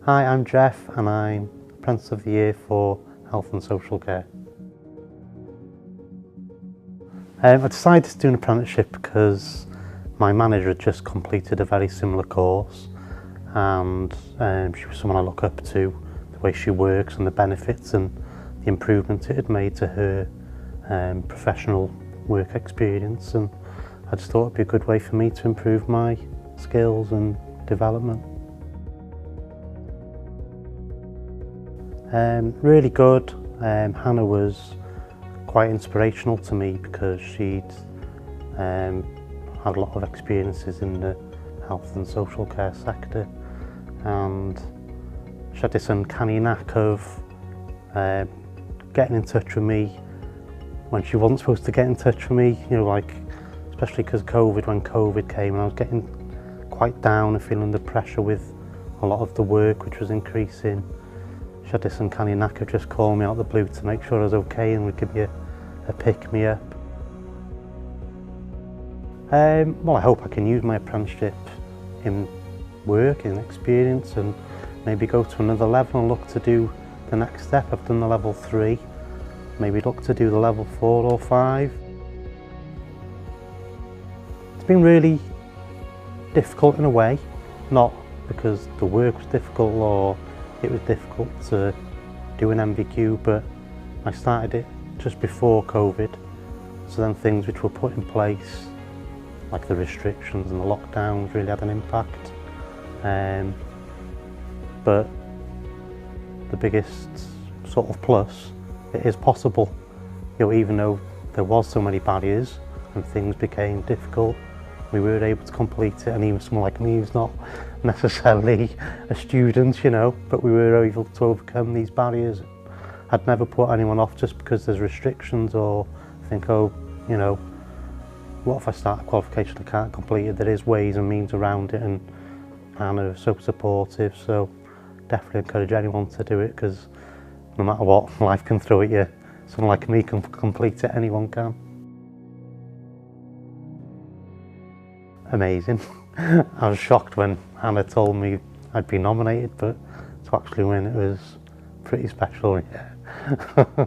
Hi, I'm Jeff and I'm Apprentice of the Year for Health and Social Care. I decided to do an apprenticeship because my manager had just completed a very similar course, and she was someone I look up to, the way she works and the benefits and the improvement it had made to her professional work experience, and I just thought it'd be a good way for me to improve my skills and development. Really good. Hannah was quite inspirational to me because she'd had a lot of experiences in the health and social care sector, and she had this uncanny knack of getting in touch with me when she wasn't supposed to get in touch with me, you know, like especially because when COVID came and I was getting quite down and feeling the pressure with a lot of the work which was increasing. She had this uncanny knack of just calling me out of the blue to make sure I was okay and would give me a pick-me-up. Well, I hope I can use my apprenticeship in work, in experience, and maybe go to another level and look to do the next step. I've done the level 3, maybe look to do the level 4 or 5. It's been really difficult in a way, not because the work was difficult or it was difficult to do an MVQ, but I started it just before COVID, so then things which were put in place, like the restrictions and the lockdowns, really had an impact. But the biggest sort of plus, it is possible. You know, even though there was so many barriers and things became difficult, we were able to complete it, and even someone like me who's not necessarily a student, you know, but we were able to overcome these barriers. I'd never put anyone off just because there's restrictions or think, oh, you know, what if I start a qualification I can't complete it? There is ways and means around it, and Hannah is so supportive, so definitely encourage anyone to do it, because no matter what life can throw at you, someone like me can complete it, anyone can. Amazing. I was shocked when Hannah told me I'd been nominated, but to actually win it was pretty special, yeah.